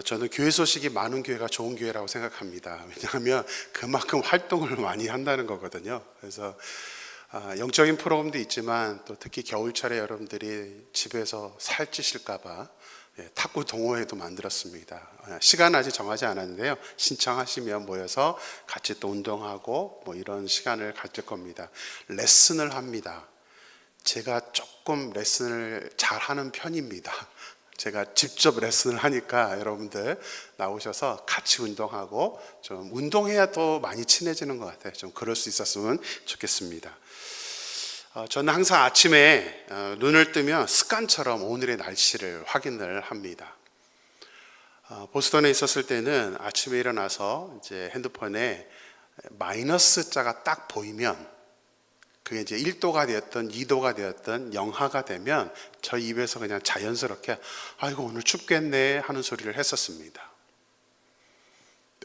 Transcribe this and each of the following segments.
저는 교회 소식이 많은 교회가 좋은 교회라고 생각합니다. 왜냐하면 그만큼 활동을 많이 한다는 거거든요. 그래서 영적인 프로그램도 있지만 또 특히 겨울철에 여러분들이 집에서 살찌실까봐 탁구 동호회도 만들었습니다. 시간 아직 정하지 않았는데요. 신청하시면 모여서 같이 또 운동하고 뭐 이런 시간을 가질 겁니다. 레슨을 합니다. 제가 조금 레슨을 잘하는 편입니다. 제가 직접 레슨을 하니까 여러분들 나오셔서 같이 운동하고 좀 운동해야 더 많이 친해지는 것 같아요. 좀 그럴 수 있었으면 좋겠습니다. 저는 항상 아침에 눈을 뜨면 습관처럼 오늘의 날씨를 확인을 합니다. 보스턴에 있었을 때는 아침에 일어나서 이제 핸드폰에 마이너스 자가 딱 보이면 그게 이제 1도가 되었던 2도가 되었던 영하가 되면 저희 입에서 그냥 자연스럽게 아이고 오늘 춥겠네 하는 소리를 했었습니다.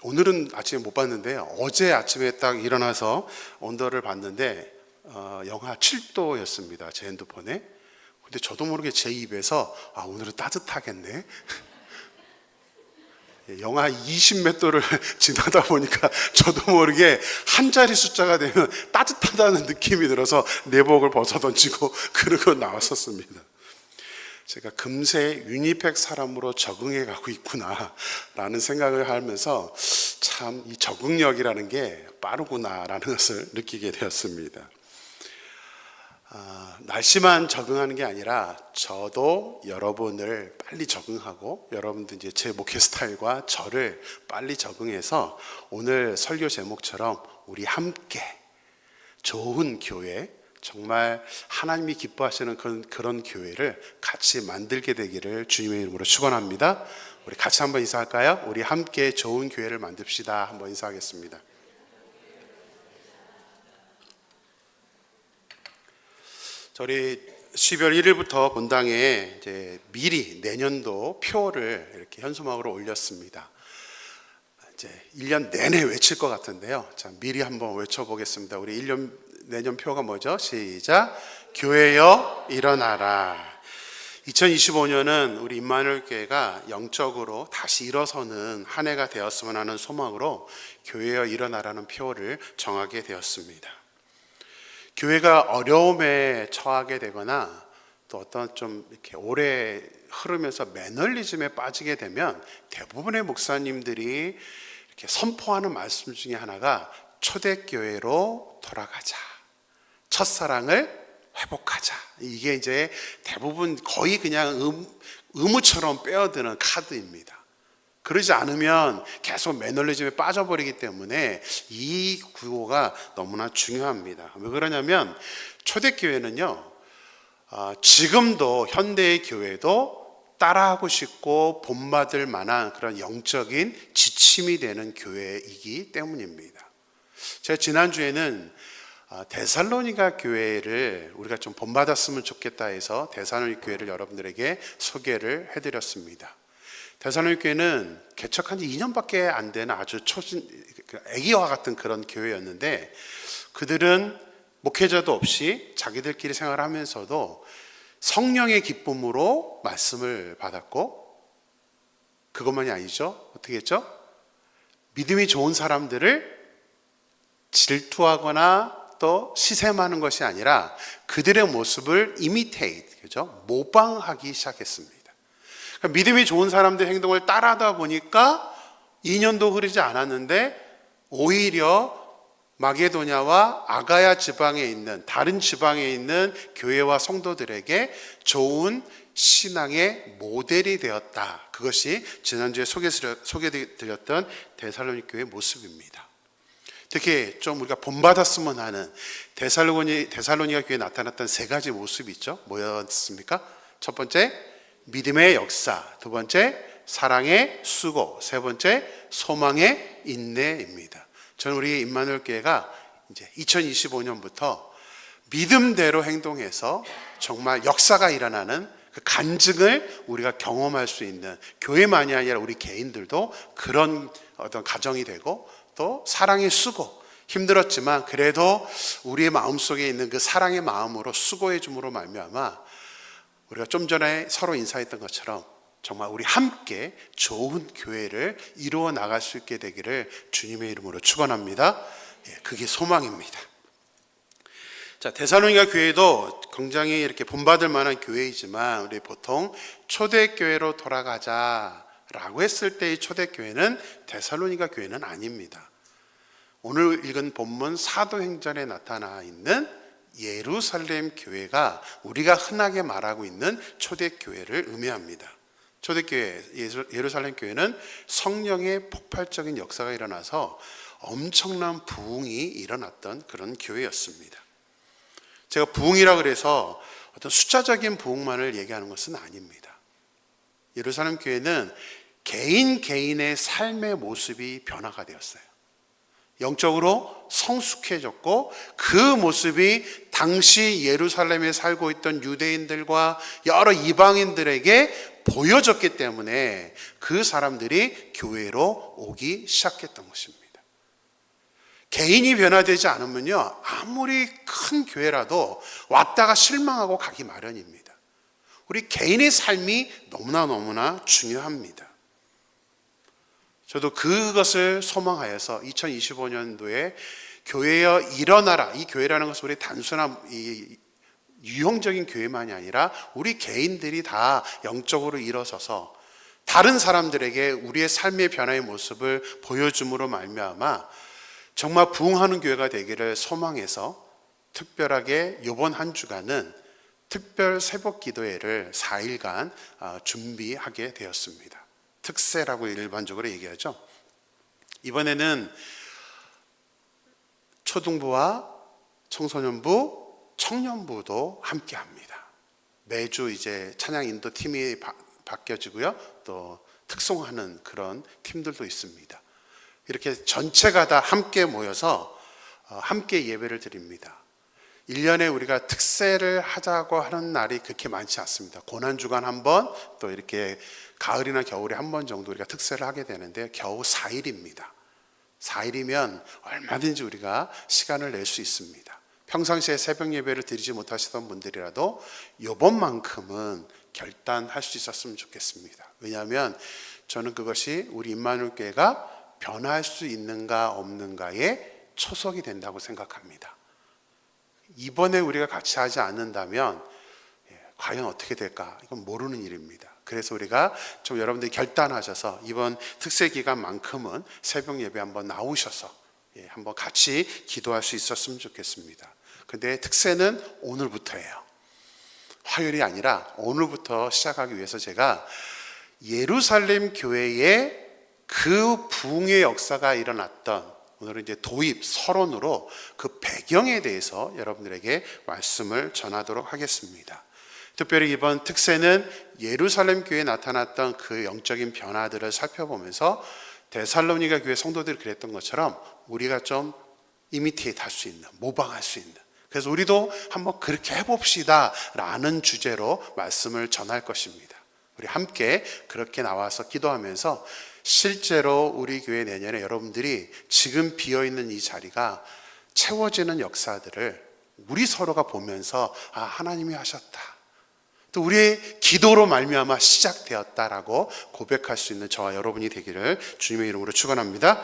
오늘은 아침에 못 봤는데요. 어제 아침에 딱 일어나서 온도를 봤는데 영하 7도였습니다. 제 핸드폰에. 근데 저도 모르게 제 입에서 오늘은 따뜻하겠네. 영하 20 몇 도를 지나다 보니까 저도 모르게 한 자리 숫자가 되면 따뜻하다는 느낌이 들어서 내복을 벗어던지고 그러고 나왔었습니다. 제가 금세 유니팩 사람으로 적응해 가고 있구나 라는 생각을 하면서 참 이 적응력이라는 게 빠르구나 라는 것을 느끼게 되었습니다. 날씨만 적응하는 게 아니라 저도 여러분을 빨리 적응하고 여러분도 이제 제 목회 스타일과 저를 빨리 적응해서 오늘 설교 제목처럼 우리 함께 좋은 교회, 정말 하나님이 기뻐하시는 그런 교회를 같이 만들게 되기를 주님의 이름으로 축원합니다. 우리 같이 한번 인사할까요? 우리 함께 좋은 교회를 만듭시다. 한번 인사하겠습니다. 저희 12월 1일부터 본당에 이제 미리 내년도 표를 이렇게 현수막으로 올렸습니다. 이제 1년 내내 외칠 것 같은데요. 자, 미리 한번 외쳐보겠습니다. 우리 내년 표가 뭐죠? 시작. 교회여 일어나라. 2025년은 우리 임마누엘 교회가 영적으로 다시 일어서는 한 해가 되었으면 하는 소망으로 교회여 일어나라는 표를 정하게 되었습니다. 교회가 어려움에 처하게 되거나 또 어떤 좀 이렇게 오래 흐르면서 매너리즘에 빠지게 되면 대부분의 목사님들이 이렇게 선포하는 말씀 중에 하나가 초대교회로 돌아가자. 첫사랑을 회복하자. 이게 이제 대부분 거의 그냥 의무처럼 빼어드는 카드입니다. 그러지 않으면 계속 매너리즘에 빠져버리기 때문에 이 구호가 너무나 중요합니다. 왜 그러냐면 초대교회는요, 지금도 현대의 교회도 따라하고 싶고 본받을 만한 그런 영적인 지침이 되는 교회이기 때문입니다. 제가 지난주에는 데살로니가 교회를 우리가 좀 본받았으면 좋겠다 해서 데살로니가 교회를 여러분들에게 소개를 해드렸습니다. 데살로니가 교회는 개척한 지 2년밖에 안 되는 아주 애기와 같은 그런 교회였는데 그들은 목회자도 없이 자기들끼리 생활하면서도 성령의 기쁨으로 말씀을 받았고 그것만이 아니죠. 어떻게 했죠? 믿음이 좋은 사람들을 질투하거나 또 시샘하는 것이 아니라 그들의 모습을 imitate, 그죠? 모방하기 시작했습니다. 믿음이 좋은 사람들 행동을 따라하다 보니까 2년도 흐르지 않았는데 오히려 마게도냐와 아가야 지방에 있는 다른 지방에 있는 교회와 성도들에게 좋은 신앙의 모델이 되었다. 그것이 지난주에 소개드렸던 데살로니가 교회의 모습입니다. 특히 좀 우리가 본받았으면 하는 데살로니가 교회에 나타났던 세 가지 모습이 있죠. 뭐였습니까? 첫 번째, 믿음의 역사. 두 번째, 사랑의 수고. 세 번째, 소망의 인내입니다. 저는 우리 임마누엘 교회가 이제 2025년부터 믿음대로 행동해서 정말 역사가 일어나는 그 간증을 우리가 경험할 수 있는 교회만이 아니라 우리 개인들도 그런 어떤 가정이 되고 또 사랑의 수고, 힘들었지만 그래도 우리의 마음속에 있는 그 사랑의 마음으로 수고해 줌으로 말미암아 우리가 좀 전에 서로 인사했던 것처럼 정말 우리 함께 좋은 교회를 이루어 나갈 수 있게 되기를 주님의 이름으로 축원합니다. 그게 소망입니다. 자, 데살로니가 교회도 굉장히 이렇게 본받을 만한 교회이지만 우리 보통 초대교회로 돌아가자라고 했을 때의 초대교회는 데살로니가 교회는 아닙니다. 오늘 읽은 본문 사도행전에 나타나 있는 예루살렘 교회가 우리가 흔하게 말하고 있는 초대교회를 의미합니다. 초대교회, 예루살렘 교회는 성령의 폭발적인 역사가 일어나서 엄청난 부흥이 일어났던 그런 교회였습니다. 제가 부흥이라 그래서 어떤 숫자적인 부흥만을 얘기하는 것은 아닙니다. 예루살렘 교회는 개인의 삶의 모습이 변화가 되었어요. 영적으로 성숙해졌고 그 모습이 당시 예루살렘에 살고 있던 유대인들과 여러 이방인들에게 보여졌기 때문에 그 사람들이 교회로 오기 시작했던 것입니다. 개인이 변화되지 않으면요, 아무리 큰 교회라도 왔다가 실망하고 가기 마련입니다. 우리 개인의 삶이 너무나 중요합니다. 저도 그것을 소망하여서 2025년도에 교회여 일어나라, 이 교회라는 것은 우리 단순한 유형적인 교회만이 아니라 우리 개인들이 다 영적으로 일어서서 다른 사람들에게 우리의 삶의 변화의 모습을 보여줌으로 말미암아 정말 부흥하는 교회가 되기를 소망해서 특별하게 이번 한 주간은 특별 새벽 기도회를 4일간 준비하게 되었습니다. 특세라고 일반적으로 얘기하죠. 이번에는 초등부와 청소년부, 청년부도 함께 합니다. 매주 이제 찬양 인도 팀이 바뀌어지고요. 또 특송하는 그런 팀들도 있습니다. 이렇게 전체가 다 함께 모여서 함께 예배를 드립니다. 1년에 우리가 특세를 하자고 하는 날이 그렇게 많지 않습니다. 고난주간 한 번, 또 이렇게 가을이나 겨울에 한 번 정도 우리가 특세를 하게 되는데 겨우 4일입니다. 4일이면 얼마든지 우리가 시간을 낼 수 있습니다. 평상시에 새벽 예배를 드리지 못하시던 분들이라도 이번만큼은 결단할 수 있었으면 좋겠습니다. 왜냐하면 저는 그것이 우리 임마누엘 교회가 변화할 수 있는가 없는가의 초석이 된다고 생각합니다. 이번에 우리가 같이 하지 않는다면 과연 어떻게 될까? 이건 모르는 일입니다. 그래서 우리가 좀 여러분들이 결단하셔서 이번 특세 기간만큼은 새벽 예배 한번 나오셔서 한번 같이 기도할 수 있었으면 좋겠습니다. 근데 특세는 오늘부터예요. 화요일이 아니라 오늘부터 시작하기 위해서 제가 예루살렘 교회에 그 부흥의 역사가 일어났던, 오늘은 이제 도입 서론으로 그 배경에 대해서 여러분들에게 말씀을 전하도록 하겠습니다. 특별히 이번 특세는 예루살렘 교회에 나타났던 그 영적인 변화들을 살펴보면서 데살로니가 교회 성도들이 그랬던 것처럼 우리가 좀 이미테이트 할 수 있는, 모방할 수 있는, 그래서 우리도 한번 그렇게 해봅시다 라는 주제로 말씀을 전할 것입니다. 우리 함께 그렇게 나와서 기도하면서 실제로 우리 교회 내년에 여러분들이 지금 비어있는 이 자리가 채워지는 역사들을 우리 서로가 보면서 하나님이 하셨다, 또 우리의 기도로 말미암아 시작되었다라고 고백할 수 있는 저와 여러분이 되기를 주님의 이름으로 축원합니다.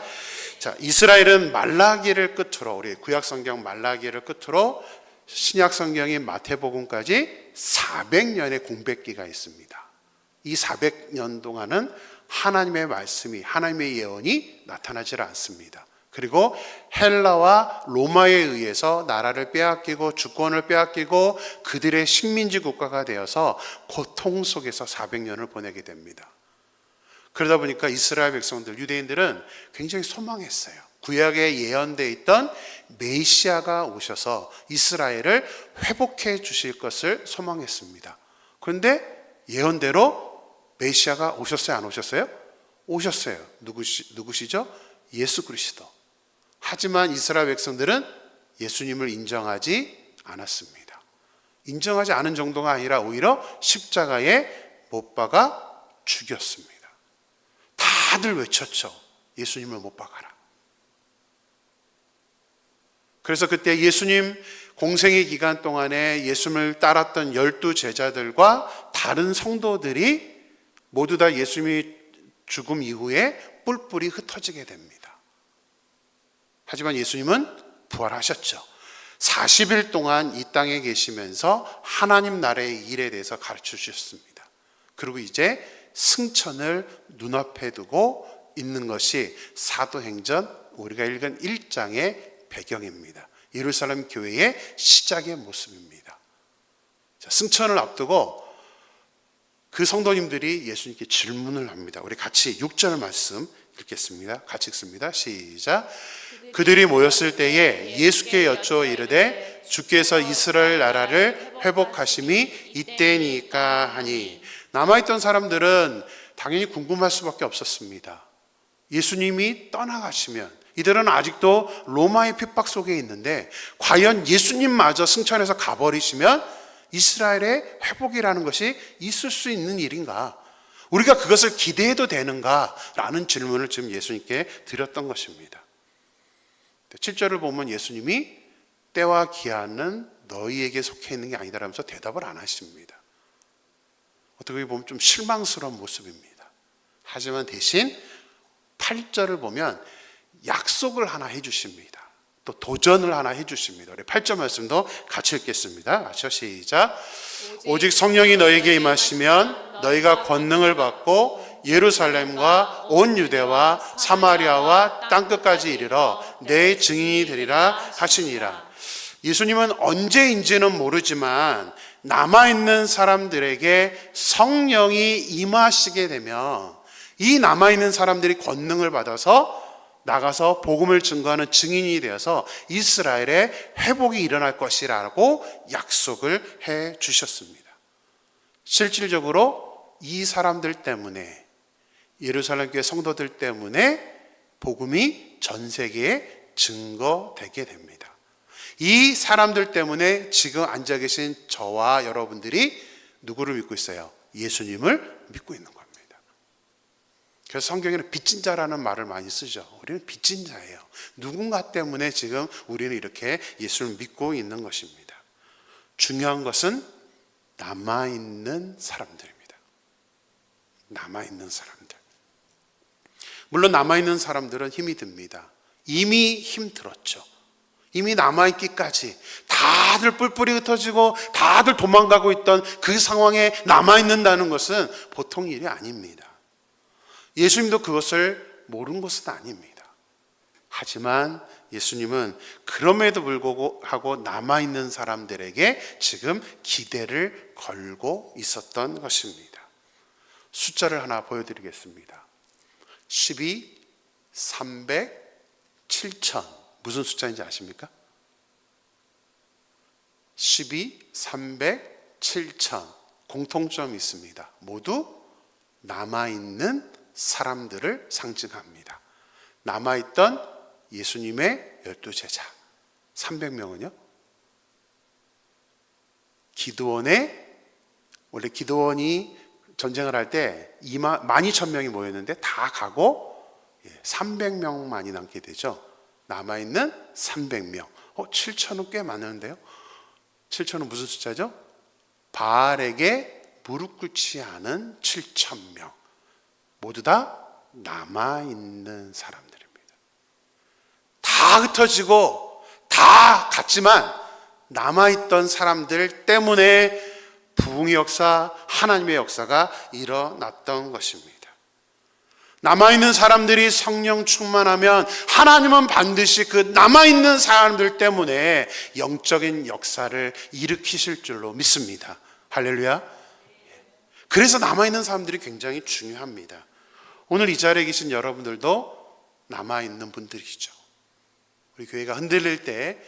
자, 이스라엘은 말라기를 끝으로, 우리 구약 성경 말라기를 끝으로 신약 성경인 마태복음까지 400년의 공백기가 있습니다. 이 400년 동안은 하나님의 말씀이, 하나님의 예언이 나타나질 않습니다. 그리고 헬라와 로마에 의해서 나라를 빼앗기고 주권을 빼앗기고 그들의 식민지 국가가 되어서 고통 속에서 400년을 보내게 됩니다. 그러다 보니까 이스라엘 백성들, 유대인들은 굉장히 소망했어요. 구약에 예언되어 있던 메시아가 오셔서 이스라엘을 회복해 주실 것을 소망했습니다. 그런데 예언대로 메시아가 오셨어요, 안 오셨어요? 오셨어요. 누구시죠? 예수 그리스도. 하지만 이스라엘 백성들은 예수님을 인정하지 않았습니다. 인정하지 않은 정도가 아니라 오히려 십자가에 못 박아 죽였습니다. 다들 외쳤죠. 예수님을 못 박아라. 그래서 그때 예수님 공생의 기간 동안에 예수님을 따랐던 12 제자들과 다른 성도들이 모두 다 예수님이 죽음 이후에 뿔뿔이 흩어지게 됩니다. 하지만 예수님은 부활하셨죠. 40일 동안 이 땅에 계시면서 하나님 나라의 일에 대해서 가르쳐 주셨습니다. 그리고 이제 승천을 눈앞에 두고 있는 것이 사도행전 우리가 읽은 1장의 배경입니다. 예루살렘 교회의 시작의 모습입니다. 자, 승천을 앞두고 그 성도님들이 예수님께 질문을 합니다. 우리 같이 6절 말씀 읽겠습니다. 같이 읽습니다. 시작. 그들이 모였을 때에 예수께 여쭈어 이르되 주께서 이스라엘 나라를 회복하심이 이때니까 하니. 남아있던 사람들은 당연히 궁금할 수밖에 없었습니다. 예수님이 떠나가시면 이들은 아직도 로마의 핍박 속에 있는데 과연 예수님마저 승천해서 가버리시면 이스라엘의 회복이라는 것이 있을 수 있는 일인가? 우리가 그것을 기대해도 되는가? 라는 질문을 지금 예수님께 드렸던 것입니다. 7절을 보면 예수님이 때와 기한은 너희에게 속해 있는 게 아니다라면서 대답을 안 하십니다. 어떻게 보면 좀 실망스러운 모습입니다. 하지만 대신 8절을 보면 약속을 하나 해주십니다. 또 도전을 하나 해주십니다. 우리 8절 말씀도 같이 읽겠습니다. 같이 시작. 오직 성령이 너에게 임하시면 너희가 권능을 받고 예루살렘과 온 유대와 사마리아와 땅끝까지 이르러 내 증인이 되리라 하시니라. 예수님은 언제인지는 모르지만 남아있는 사람들에게 성령이 임하시게 되면 이 남아있는 사람들이 권능을 받아서 나가서 복음을 증거하는 증인이 되어서 이스라엘의 회복이 일어날 것이라고 약속을 해 주셨습니다. 실질적으로 이 사람들 때문에, 예루살렘 교회 성도들 때문에 복음이 전 세계에 증거되게 됩니다. 이 사람들 때문에 지금 앉아 계신 저와 여러분들이 누구를 믿고 있어요? 예수님을 믿고 있는 겁니다. 그래서 성경에는 빚진 자라는 말을 많이 쓰죠. 우리는 빚진 자예요. 누군가 때문에 지금 우리는 이렇게 예수를 믿고 있는 것입니다. 중요한 것은 남아있는 사람들입니다. 남아있는 사람들. 물론 남아있는 사람들은 힘이 듭니다. 이미 힘들었죠. 이미 남아있기까지 다들 뿔뿔이 흩어지고 다들 도망가고 있던 그 상황에 남아있는다는 것은 보통 일이 아닙니다. 예수님도 그것을 모르는 것은 아닙니다. 하지만 예수님은 그럼에도 불구하고 남아있는 사람들에게 지금 기대를 걸고 있었던 것입니다. 숫자를 하나 보여드리겠습니다. 12, 300, 7천. 무슨 숫자인지 아십니까? 12, 300, 7천. 공통점이 있습니다. 모두 남아있는 사람들을 상징합니다. 남아있던 예수님의 12제자 300명은요 원래 기드원이 전쟁을 할 때 12,000명이 모였는데 다 가고 300명만이 남게 되죠. 남아있는 300명. 7천은 꽤 많은데요. 7천은 무슨 숫자죠? 바알에게 무릎 꿇지 않은 7,000명. 모두 다 남아있는 사람들입니다. 다 흩어지고 다 갔지만 남아있던 사람들 때문에 부흥의 역사, 하나님의 역사가 일어났던 것입니다. 남아있는 사람들이 성령 충만하면 하나님은 반드시 그 남아있는 사람들 때문에 영적인 역사를 일으키실 줄로 믿습니다. 할렐루야. 그래서 남아있는 사람들이 굉장히 중요합니다. 오늘 이 자리에 계신 여러분들도 남아있는 분들이죠. 우리 교회가 흔들릴 때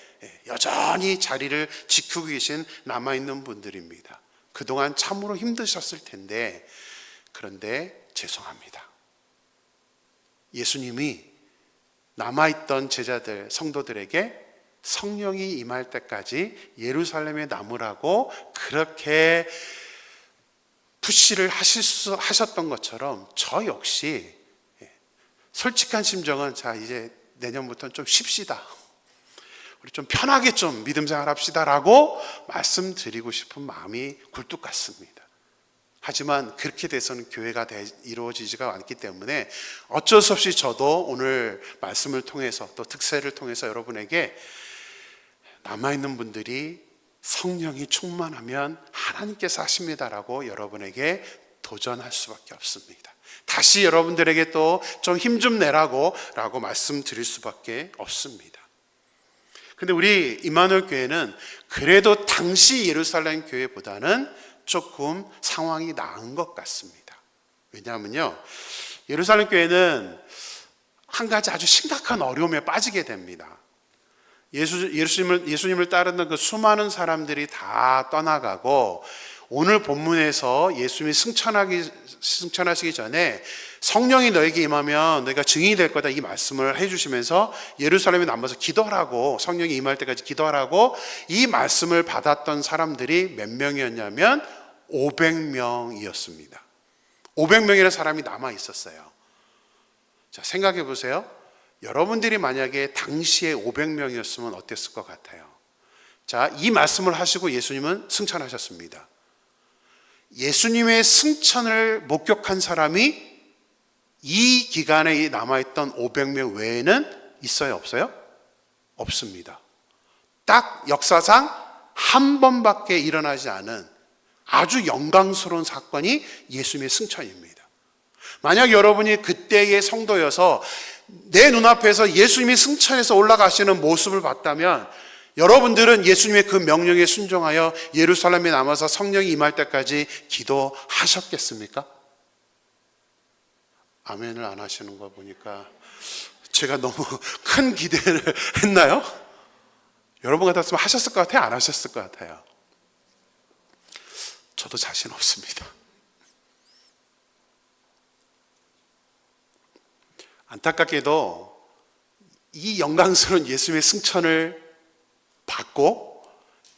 여전히 자리를 지키고 계신 남아있는 분들입니다. 그동안 참으로 힘드셨을 텐데, 그런데 죄송합니다. 예수님이 남아있던 제자들, 성도들에게 성령이 임할 때까지 예루살렘에 남으라고 그렇게 푸시를 하셨던 것처럼 저 역시 솔직한 심정은 자 이제 내년부터는 좀 쉽시다. 우리 좀 편하게 좀 믿음 생활 합시다라고 말씀드리고 싶은 마음이 굴뚝 같습니다. 하지만 그렇게 돼서는 교회가 이루어지지가 않기 때문에 어쩔 수 없이 저도 오늘 말씀을 통해서 또 특세를 통해서 여러분에게 남아있는 분들이 성령이 충만하면 하나님께서 하십니다라고 여러분에게 도전할 수밖에 없습니다. 다시 여러분들에게 또 좀 힘 좀 내라고 말씀드릴 수밖에 없습니다. 근데 우리 임마누엘 교회는 그래도 당시 예루살렘 교회보다는 조금 상황이 나은 것 같습니다. 왜냐하면요, 예루살렘 교회는 한 가지 아주 심각한 어려움에 빠지게 됩니다. 예수님을 따르는 그 수많은 사람들이 다 떠나가고, 오늘 본문에서 예수님이 승천하시기 전에 성령이 너에게 임하면 너희가 증인이 될 거다, 이 말씀을 해주시면서 예루살렘에 남아서 기도하라고, 성령이 임할 때까지 기도하라고 이 말씀을 받았던 사람들이 몇 명이었냐면 500명이었습니다. 500명이라는 사람이 남아 있었어요. 자, 생각해 보세요. 여러분들이 만약에 당시에 500명이었으면 어땠을 것 같아요? 자, 이 말씀을 하시고 예수님은 승천하셨습니다. 예수님의 승천을 목격한 사람이 이 기간에 남아있던 500명 외에는 있어요, 없어요? 없습니다. 딱 역사상 한 번밖에 일어나지 않은 아주 영광스러운 사건이 예수님의 승천입니다. 만약 여러분이 그때의 성도여서 내 눈앞에서 예수님이 승천해서 올라가시는 모습을 봤다면 여러분들은 예수님의 그 명령에 순종하여 예루살렘에 남아서 성령이 임할 때까지 기도하셨겠습니까? 아멘을 안 하시는 거 보니까 제가 너무 큰 기대를 했나요? 여러분 같았으면 하셨을 것 같아요? 안 하셨을 것 같아요? 저도 자신 없습니다. 안타깝게도 이 영광스러운 예수님의 승천을 받고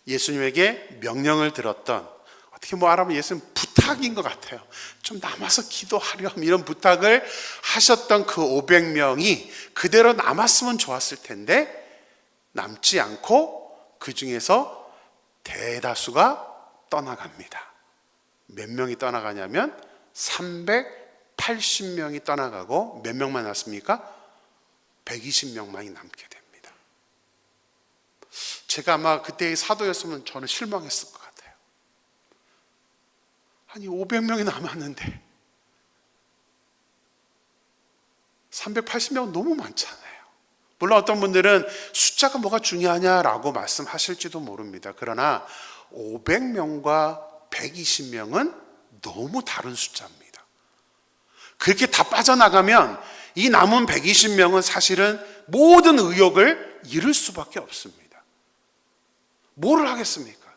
예수님에게 명령을 들었던, 어떻게 말하면 예수님 부탁인 것 같아요. 좀 남아서 기도하렴, 이런 부탁을 하셨던 그 500명이 그대로 남았으면 좋았을 텐데 남지 않고 그 중에서 대다수가 떠나갑니다. 몇 명이 떠나가냐면 380명이 떠나가고 몇 명만 남습니까? 120명만이 남게 됩니다. 제가 아마 그때의 사도였으면 저는 실망했을 것 같아요. 아니 500명이 남았는데 380명은 너무 많잖아요. 물론 어떤 분들은 숫자가 뭐가 중요하냐라고 말씀하실지도 모릅니다. 그러나 500명과 120명은 너무 다른 숫자입니다. 그렇게 다 빠져나가면 이 남은 120명은 사실은 모든 의욕을 잃을 수밖에 없습니다. 뭐를 하겠습니까?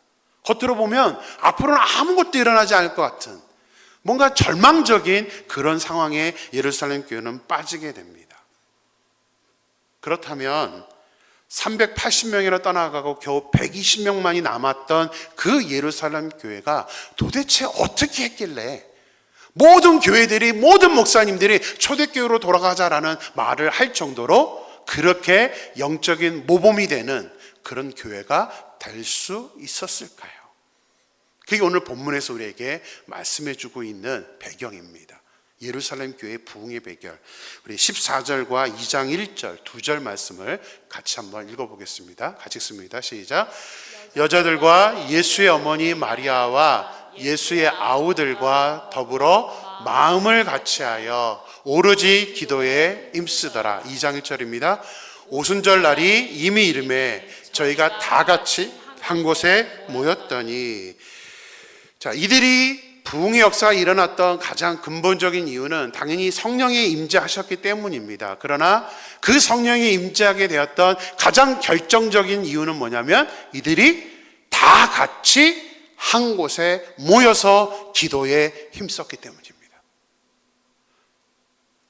겉으로 보면 앞으로는 아무것도 일어나지 않을 것 같은 뭔가 절망적인 그런 상황에 예루살렘 교회는 빠지게 됩니다. 그렇다면 380명이나 떠나가고 겨우 120명만이 남았던 그 예루살렘 교회가 도대체 어떻게 했길래 모든 교회들이, 모든 목사님들이 초대교회로 돌아가자라는 말을 할 정도로 그렇게 영적인 모범이 되는 그런 교회가 될 수 있었을까요? 그게 오늘 본문에서 우리에게 말씀해주고 있는 배경입니다. 예루살렘 교회의 부흥의 배경. 우리 14절과 2장 1절, 2절 말씀을 같이 한번 읽어보겠습니다. 같이 읽습니다. 시작. 여자들과 예수의 어머니 마리아와 예수의 아우들과 더불어 마음을 같이하여 오로지 기도에 힘쓰더라. 2장 1절입니다. 오순절 날이 이미 이름에 저희가 다 같이 한 곳에 모였더니, 자, 이들이 부흥의 역사가 일어났던 가장 근본적인 이유는 당연히 성령이 임재하셨기 때문입니다. 그러나 그 성령이 임재하게 되었던 가장 결정적인 이유는 뭐냐면 이들이 다 같이 한 곳에 모여서 기도에 힘썼기 때문입니다.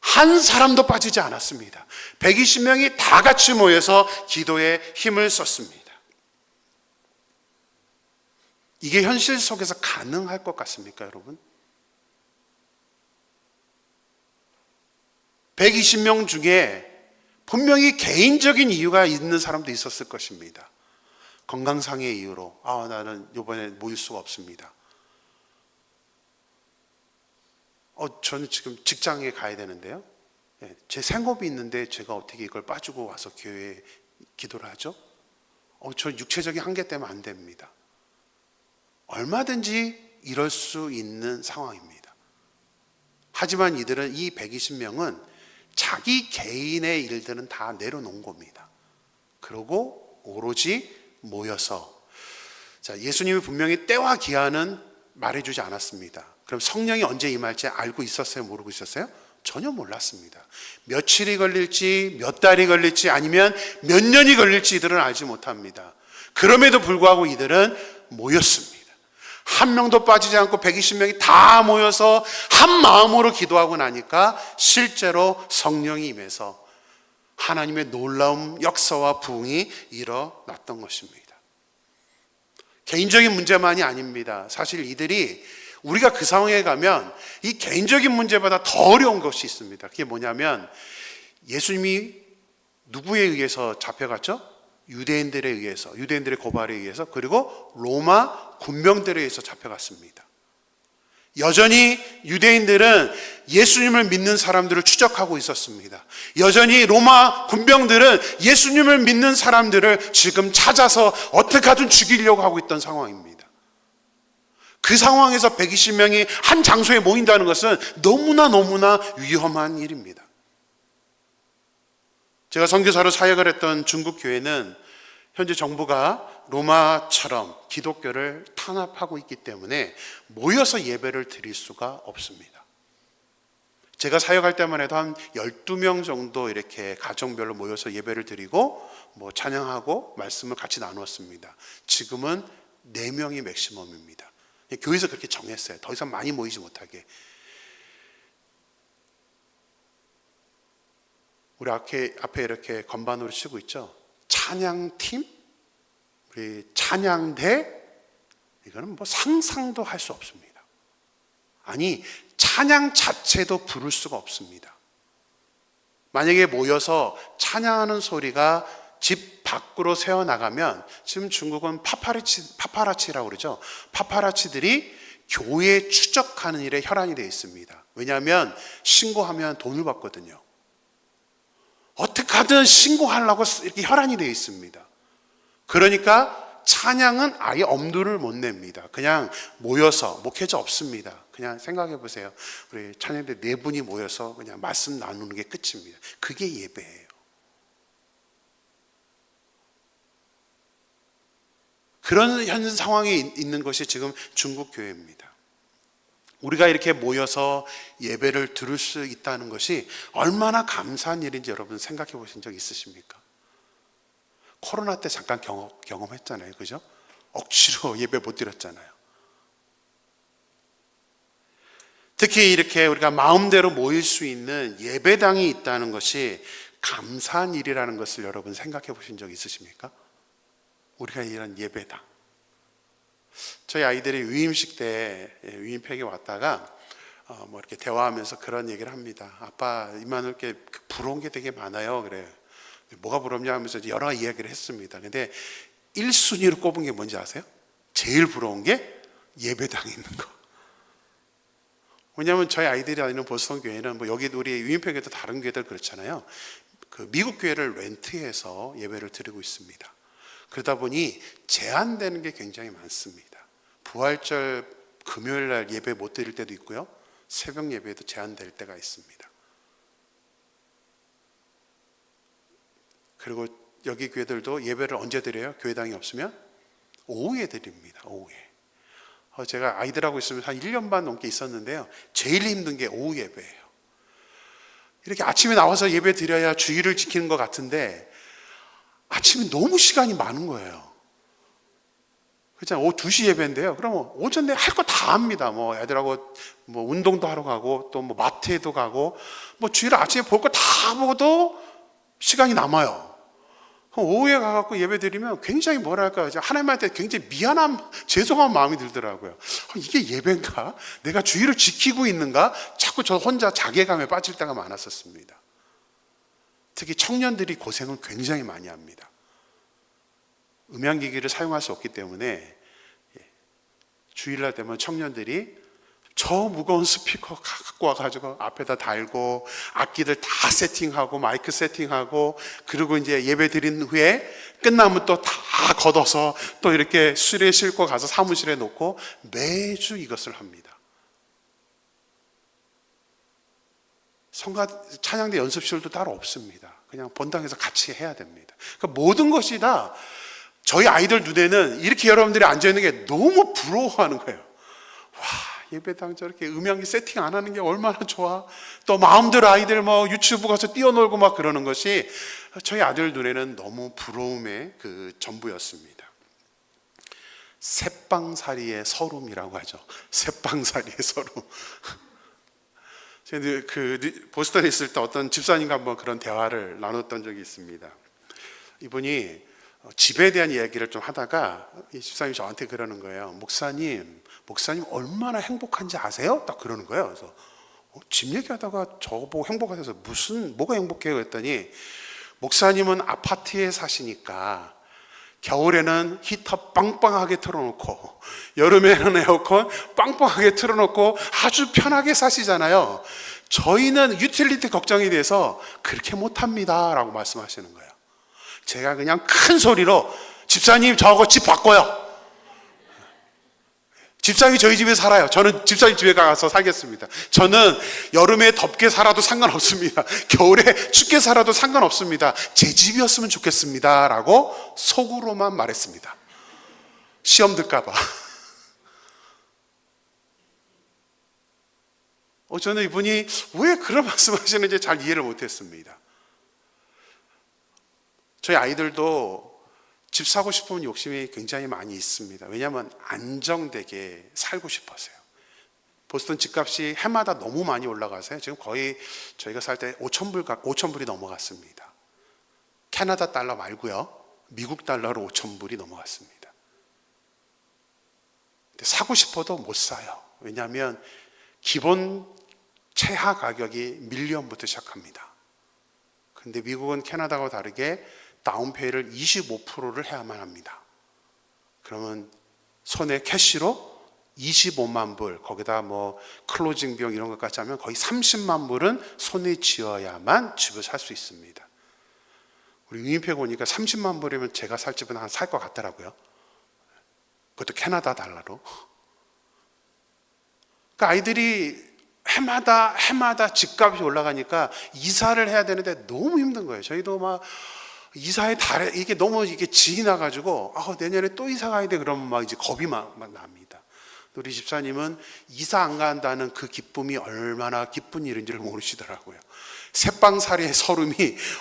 한 사람도 빠지지 않았습니다. 120명이 다 같이 모여서 기도에 힘을 썼습니다. 이게 현실 속에서 가능할 것 같습니까, 여러분? 120명 중에 분명히 개인적인 이유가 있는 사람도 있었을 것입니다. 건강상의 이유로 나는 이번에 모일 수가 없습니다. 저는 지금 직장에 가야 되는데요. 제 생업이 있는데 제가 어떻게 이걸 빠지고 와서 교회에 기도를 하죠? 저 육체적인 한계 때문에 안 됩니다. 얼마든지 이럴 수 있는 상황입니다. 하지만 이들은 이 120명은 자기 개인의 일들은 다 내려놓은 겁니다. 그리고 오로지 모여서, 자, 예수님이 분명히 때와 기한은 말해주지 않았습니다. 그럼 성령이 언제 임할지 알고 있었어요? 모르고 있었어요? 전혀 몰랐습니다. 며칠이 걸릴지, 몇 달이 걸릴지, 아니면 몇 년이 걸릴지 이들은 알지 못합니다. 그럼에도 불구하고 이들은 모였습니다. 한 명도 빠지지 않고 120명이 다 모여서 한 마음으로 기도하고 나니까 실제로 성령이 임해서 하나님의 놀라운 역사와 부흥이 일어났던 것입니다. 개인적인 문제만이 아닙니다. 사실 이들이, 우리가 그 상황에 가면 이 개인적인 문제보다 더 어려운 것이 있습니다. 그게 뭐냐면, 예수님이 누구에 의해서 잡혀갔죠? 유대인들에 의해서, 유대인들의 고발에 의해서, 그리고 로마 군병들에 의해서 잡혀갔습니다. 여전히 유대인들은 예수님을 믿는 사람들을 추적하고 있었습니다. 여전히 로마 군병들은 예수님을 믿는 사람들을 지금 찾아서 어떻게 하든 죽이려고 하고 있던 상황입니다. 그 상황에서 120명이 한 장소에 모인다는 것은 너무나 위험한 일입니다. 제가 선교사로 사역을 했던 중국 교회는 현재 정부가 로마처럼 기독교를 탄압하고 있기 때문에 모여서 예배를 드릴 수가 없습니다. 제가 사역할 때만 해도 한 12명 정도 이렇게 가정별로 모여서 예배를 드리고 찬양하고 말씀을 같이 나누었습니다. 지금은 4명이 맥시멈입니다. 교회에서 그렇게 정했어요. 더 이상 많이 모이지 못하게. 우리 앞에 이렇게 건반으로 치고 있죠. 찬양팀, 우리 찬양대, 이거는 상상도 할 수 없습니다. 아니, 찬양 자체도 부를 수가 없습니다. 만약에 모여서 찬양하는 소리가 집 밖으로 새어나가면, 지금 중국은 파파라치라고 그러죠. 파파라치들이 교회 추적하는 일에 혈안이 되어 있습니다. 왜냐하면 신고하면 돈을 받거든요. 어떻게 하든 신고하려고 이렇게 혈안이 되어 있습니다. 그러니까 찬양은 아예 엄두를 못 냅니다. 그냥 모여서, 목회자 없습니다. 그냥 생각해 보세요. 우리 찬양대 4분이 모여서 그냥 말씀 나누는 게 끝입니다. 그게 예배예요. 그런 현 상황에 있는 것이 지금 중국 교회입니다. 우리가 이렇게 모여서 예배를 들을 수 있다는 것이 얼마나 감사한 일인지 여러분 생각해 보신 적 있으십니까? 코로나 때 잠깐 경험했잖아요. 그죠? 억지로 예배 못 드렸잖아요. 특히 이렇게 우리가 마음대로 모일 수 있는 예배당이 있다는 것이 감사한 일이라는 것을 여러분 생각해 보신 적 있으십니까? 우리가 이런 예배당. 저희 아이들이 위임식 때 위임팩에 왔다가 이렇게 대화하면서 그런 얘기를 합니다. 아빠, 이만하게 부러운 게 되게 많아요. 그래요. 뭐가 부럽냐 하면서 여러 이야기를 했습니다. 근데 1순위로 꼽은 게 뭔지 아세요? 제일 부러운 게 예배당에 있는 거. 왜냐하면 저희 아이들이 다니는 보스턴 교회는 여기 우리 위임팩에도 다른 교회들 그렇잖아요. 그 미국 교회를 렌트해서 예배를 드리고 있습니다. 그러다 보니 제한되는 게 굉장히 많습니다. 부활절 금요일 날 예배 못 드릴 때도 있고요. 새벽 예배도 제한될 때가 있습니다. 그리고 여기 교회들도 예배를 언제 드려요? 교회당이 없으면 오후에 드립니다. 오후에. 제가 아이들하고 있으면 한 1년 반 넘게 있었는데요. 제일 힘든 게 오후 예배예요. 이렇게 아침에 나와서 예배 드려야 주의를 지키는 것 같은데 아침에 너무 시간이 많은 거예요. 그렇잖아요. 오후 2시 예배인데요. 그러면 오전 내에 할 거 다 합니다. 애들하고 운동도 하러 가고 또 마트에도 가고 주일에 아침에 볼 거 다 보고도 시간이 남아요. 오후에 가갖고 예배 드리면 굉장히 하나님한테 굉장히 죄송한 마음이 들더라고요. 이게 예배인가? 내가 주의를 지키고 있는가? 자꾸 저 혼자 자괴감에 빠질 때가 많았었습니다. 특히 청년들이 고생을 굉장히 많이 합니다. 음향기기를 사용할 수 없기 때문에 주일날 되면 청년들이 저 무거운 스피커 갖고 와가지고 앞에다 달고 악기들 다 세팅하고 마이크 세팅하고 그리고 이제 예배 드린 후에 끝나면 또 다 걷어서 또 이렇게 수레에 싣고 가서 사무실에 놓고 매주 이것을 합니다. 성가 찬양대 연습실도 따로 없습니다. 그냥 본당에서 같이 해야 됩니다. 그러니까 모든 것이 다 저희 아이들 눈에는 이렇게 여러분들이 앉아있는 게 너무 부러워하는 거예요. 와, 예배당 저렇게 음향기 세팅 안 하는 게 얼마나 좋아. 또 마음대로 아이들 뭐 유치부 가서 뛰어놀고 막 그러는 것이 저희 아들 눈에는 너무 부러움의 그 전부였습니다. 새빵살이의 서름이라고 하죠. 새빵살이의 서름. 제가 그 보스턴에 있을 때 어떤 집사님과 한번 그런 대화를 나눴던 적이 있습니다. 이분이 집에 대한 이야기를 좀 하다가 이 집사님이 저한테 그러는 거예요. 목사님 얼마나 행복한지 아세요? 딱 그러는 거예요. 그래서 집 얘기하다가 저보고 행복하셔서 뭐가 행복해요? 그랬더니 목사님은 아파트에 사시니까 겨울에는 히터 빵빵하게 틀어놓고 여름에는 에어컨 빵빵하게 틀어놓고 아주 편하게 사시잖아요. 저희는 유틸리티 걱정이 돼서 그렇게 못합니다 라고 말씀하시는 거예요. 제가 그냥 큰 소리로 집사님 저하고 집 바꿔요. 집사님이 저희 집에 살아요. 저는 집사님 집에 가서 살겠습니다. 저는 여름에 덥게 살아도 상관없습니다. 겨울에 춥게 살아도 상관없습니다. 제 집이었으면 좋겠습니다 라고 속으로만 말했습니다. 시험 들까 봐. 저는 이분이 왜 그런 말씀하시는지 잘 이해를 못했습니다. 저희 아이들도 집 사고 싶은 욕심이 굉장히 많이 있습니다. 왜냐하면 안정되게 살고 싶어서요. 보스턴 집값이 해마다 너무 많이 올라가서요. 지금 거의 저희가 살 때 5,000불이 넘어갔습니다. 캐나다 달러 말고요. 미국 달러로 5,000불이 넘어갔습니다. 근데 사고 싶어도 못 사요. 왜냐하면 기본 최하 가격이 밀리언부터 시작합니다. 근데 미국은 캐나다와 다르게 다운페이를 25%를 해야만 합니다. 그러면 손에 캐시로 25만 불, 거기다 뭐 클로징 비용 이런 것까지 하면 거의 30만 불은 손에 쥐어야만 집을 살 수 있습니다. 우리 위니펙 오니까 30만 불이면 제가 살 집은 한 살 것 같더라고요. 그것도 캐나다 달러로. 그러니까 아이들이 해마다 집값이 올라가니까 이사를 해야 되는데 너무 힘든 거예요. 저희도 막 이사에 이게 너무 이게 지이 나가지고 내년에 또 이사 가야 돼 그러면 막 이제 겁이 막 납니다. 우리 집사님은 이사 안 간다는 그 기쁨이 얼마나 기쁜 일인지를 모르시더라고요. 새빵살이의 서름이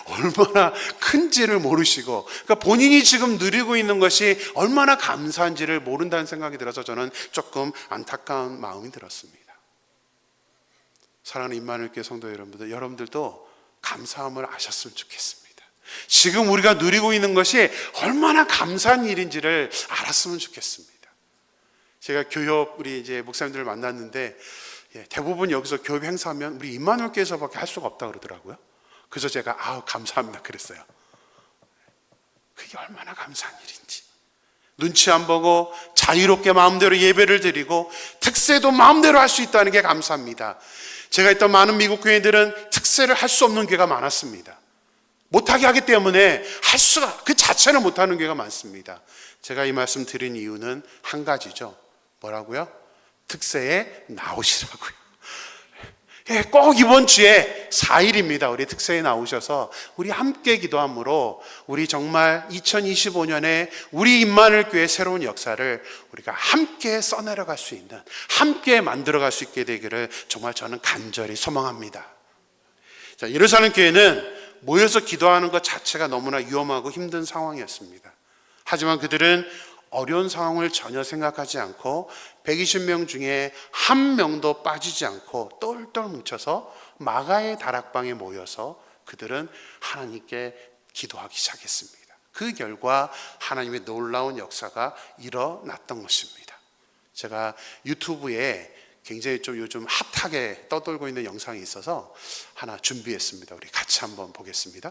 얼마나 큰지를 모르시고, 그러니까 본인이 지금 누리고 있는 것이 얼마나 감사한지를 모른다는 생각이 들어서 저는 조금 안타까운 마음이 들었습니다. 사랑하는 임마누엘 교회 성도 여러분들도 감사함을 아셨으면 좋겠습니다. 지금 우리가 누리고 있는 것이 얼마나 감사한 일인지를 알았으면 좋겠습니다. 제가 교협 우리 이제 목사님들을 만났는데 대부분 여기서 교협 행사하면 우리 임마누엘 교회에서밖에 할 수가 없다 그러더라고요. 그래서 제가 감사합니다 그랬어요. 그게 얼마나 감사한 일인지. 눈치 안 보고 자유롭게 마음대로 예배를 드리고 특세도 마음대로 할 수 있다는 게 감사합니다. 제가 있던 많은 미국 교회들은 특세를 할 수 없는 교회가 많았습니다. 못하게 하기 때문에 그 자체는 못하는 교회가 많습니다. 제가 이 말씀 드린 이유는 한 가지죠. 뭐라고요? 특세에 나오시라고요. 꼭 이번 주에 4일입니다. 우리 특세에 나오셔서 우리 함께 기도함으로 우리 정말 2025년에 우리 임마누엘 교회 새로운 역사를 우리가 함께 써내려갈 수 있는, 함께 만들어갈 수 있게 되기를 정말 저는 간절히 소망합니다. 자, 예루살렘 교회는 모여서 기도하는 것 자체가 너무나 위험하고 힘든 상황이었습니다. 하지만 그들은 어려운 상황을 전혀 생각하지 않고 120명 중에 한 명도 빠지지 않고 똘똘 뭉쳐서 마가의 다락방에 모여서 그들은 하나님께 기도하기 시작했습니다. 그 결과 하나님의 놀라운 역사가 일어났던 것입니다. 제가 유튜브에 굉장히 좀 요즘 핫하게 떠돌고 있는 영상이 있어서 하나 준비했습니다. 우리 같이 한번 보겠습니다.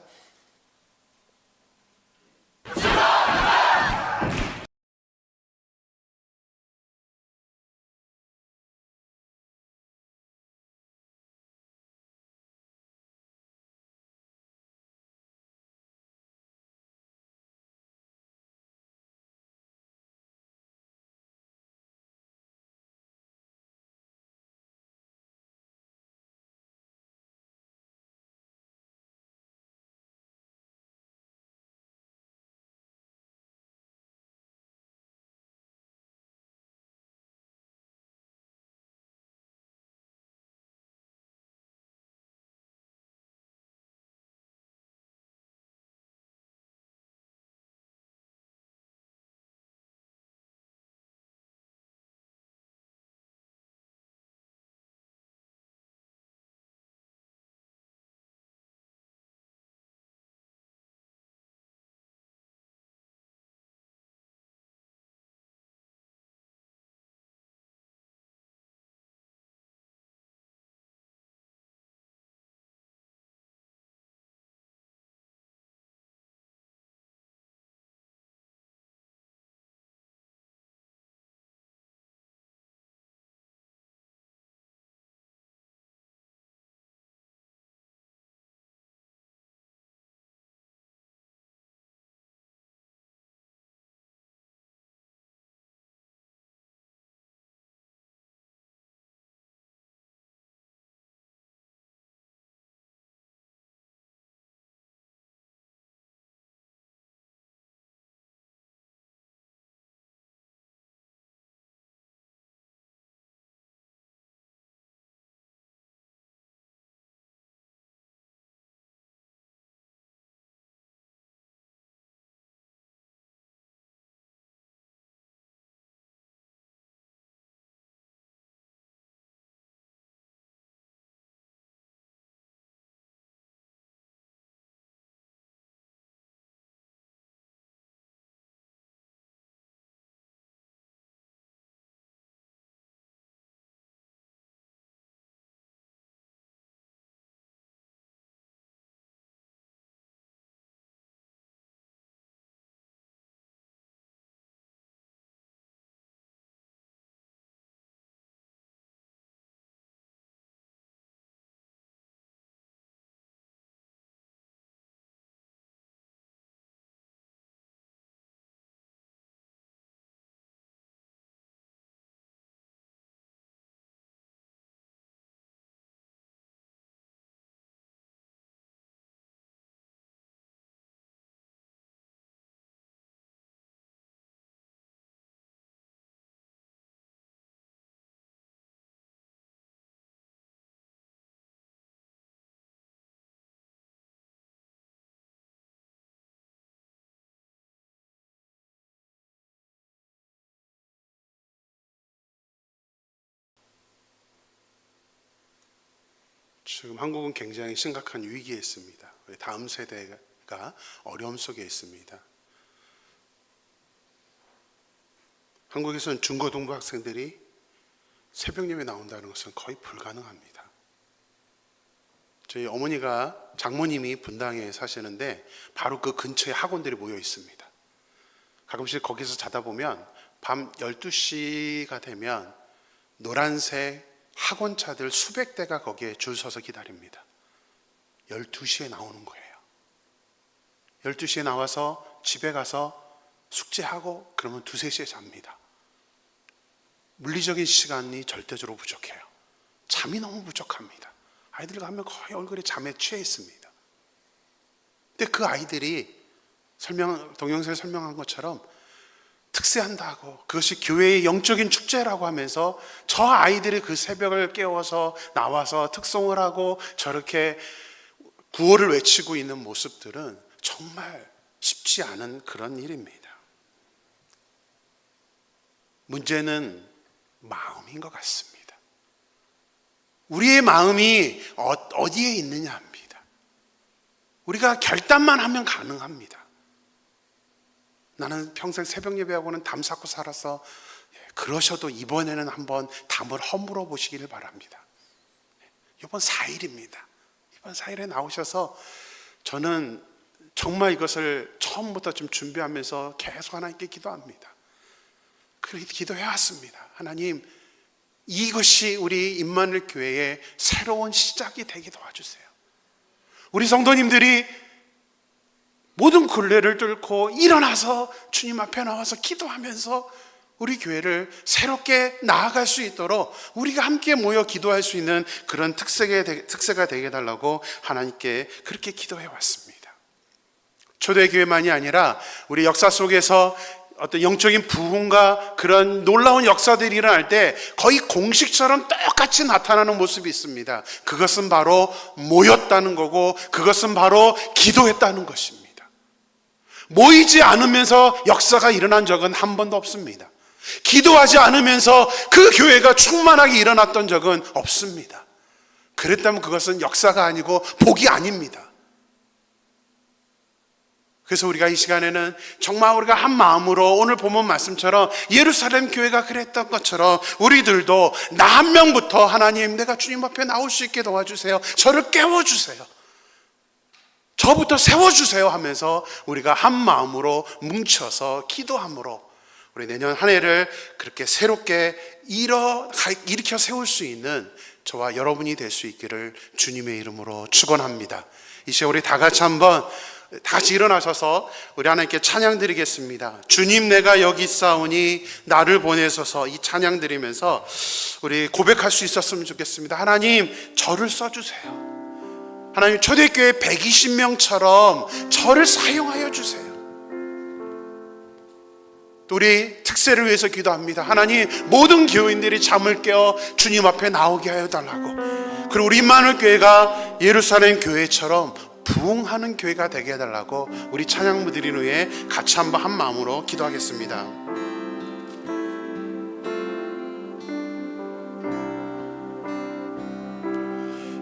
지금 한국은 굉장히 심각한 위기에 있습니다. 우리 다음 세대가 어려움 속에 있습니다. 한국에서는 중고등부 학생들이 새벽 예배 나온다는 것은 거의 불가능합니다. 저희 어머니가 장모님이 분당에 사시는데 바로 그 근처에 학원들이 모여 있습니다. 가끔씩 거기서 자다 보면 밤 12시가 되면 노란색 학원차들 수백 대가 거기에 줄 서서 기다립니다. 12시에 나오는 거예요. 12시에 나와서 집에 가서 숙제하고 그러면 2, 3시에 잡니다. 물리적인 시간이 절대적으로 부족해요. 잠이 너무 부족합니다. 아이들과 하면 거의 얼굴이 잠에 취해 있습니다. 근데 그 아이들이 동영상에 설명한 것처럼 특세한다고, 그것이 교회의 영적인 축제라고 하면서 저 아이들이 그 새벽을 깨워서 나와서 특송을 하고 저렇게 구호를 외치고 있는 모습들은 정말 쉽지 않은 그런 일입니다. 문제는 마음인 것 같습니다. 우리의 마음이 어디에 있느냐 합니다. 우리가 결단만 하면 가능합니다. 나는 평생 새벽 예배하고는 담 쌓고 살아서, 그러셔도 이번에는 한번 담을 허물어 보시기를 바랍니다. 이번 4일입니다. 이번 4일에 나오셔서 저는 정말 이것을 처음부터 좀 준비하면서 계속 하나님께 기도합니다. 그렇게 기도해왔습니다. 하나님, 이것이 우리 임마누엘 교회의 새로운 시작이 되게 도와주세요. 우리 성도님들이 모든 굴레를 뚫고 일어나서 주님 앞에 나와서 기도하면서 우리 교회를 새롭게 나아갈 수 있도록 우리가 함께 모여 기도할 수 있는 그런 특세가 되게 해달라고 하나님께 그렇게 기도해 왔습니다. 초대교회만이 아니라 우리 역사 속에서 어떤 영적인 부흥과 그런 놀라운 역사들이 일어날 때 거의 공식처럼 똑같이 나타나는 모습이 있습니다. 그것은 바로 모였다는 거고, 그것은 바로 기도했다는 것입니다. 모이지 않으면서 역사가 일어난 적은 한 번도 없습니다. 기도하지 않으면서 그 교회가 충만하게 일어났던 적은 없습니다. 그랬다면 그것은 역사가 아니고 복이 아닙니다. 그래서 우리가 이 시간에는 정말 우리가 한 마음으로 오늘 본문 말씀처럼 예루살렘 교회가 그랬던 것처럼 우리들도 나 한 명부터 하나님, 내가 주님 앞에 나올 수 있게 도와주세요. 저를 깨워주세요. 저부터 세워주세요 하면서 우리가 한 마음으로 뭉쳐서 기도함으로 우리 내년 한 해를 그렇게 새롭게 일으켜 세울 수 있는 저와 여러분이 될 수 있기를 주님의 이름으로 축원합니다. 이 시간 우리 다 같이 한번 일어나셔서 우리 하나님께 찬양 드리겠습니다. 주님, 내가 여기 있사오니 나를 보내소서. 이 찬양 드리면서 우리 고백할 수 있었으면 좋겠습니다. 하나님, 저를 써주세요. 하나님, 초대교회 120명처럼 저를 사용하여 주세요. 또 우리 특세를 위해서 기도합니다. 하나님, 모든 교인들이 잠을 깨어 주님 앞에 나오게 하여 달라고, 그리고 우리 임마누엘 교회가 예루살렘 교회처럼 부흥하는 교회가 되게 해달라고 우리 찬양 드리는 후에 같이 한번 한 마음으로 기도하겠습니다.